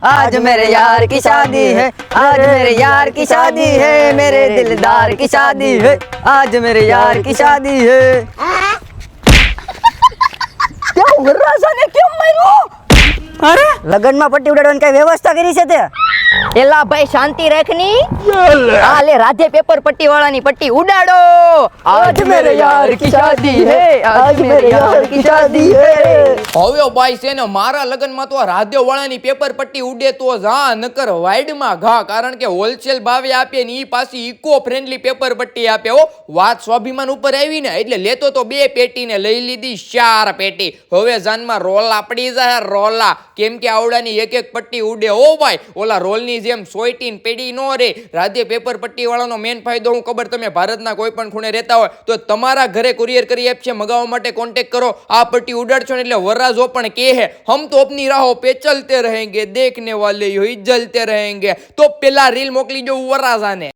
आज मेरे यार की शादी है, आज मेरे यार की शादी है, मेरे दिलदार की शादी है, आज मेरे यार की शादी है। क्या वरराजा ने क्यों मार्યો? અરે લગનમાં પટ્ટી ઉડાડવાની કઈ વ્યવસ્થા કરી છે તે? એલા ભાઈ શાંતિ રાખની. આ લે રાધે પેપર પટ્ટી વાળાની પટ્ટી ઉડાડો. આજ મેરે યાર કી શાદી હે, આજ મેરે યાર કી શાદી હે. હવે ભાઈ છે ને મારા લગ્નમાં તો આ રાધે વાળાની પેપર પટ્ટી ઉડે તો જા નકર વાઇડમાં ઘા, કારણ કે હોલસેલ ભાવે આપે ને ઈ પાછી ઇકો ફ્રેન્ડલી પેપર પટ્ટી આપે. હો વાત સ્વાભિમાન ઉપર આવી ને એટલે લેતો તો 2 પેટી ને લઈ લીધી 4 પેટી. હવે જાનમાં રોલા પડી જાય રોલા, કેમ કે આવડાની એક એક પટ્ટી ઉડે. હો ભાઈ ઓલા રોલની જેમ સોઈટીન પેડી નો રે. રાધે પેપર પટ્ટી વાળાનો મેન ફાયદો હું ખબર, તમે ભારતના કોઈ પણ ખૂણે રહેતા હોય તો તમારા ઘરે કુરિયર કરી આપશે, મગાવવા માટે કોન્ટેક્ટ કરો. આ પટ્ટી ઉડાડશો ને એટલે વરરાજો પણ કે હે હમ તો अपनी राहों पे चलते रहेंगे, देखने वाले यूं ही जलते रहेंगे. તો પેલા રીલ મોકલી દો વરરાજાને.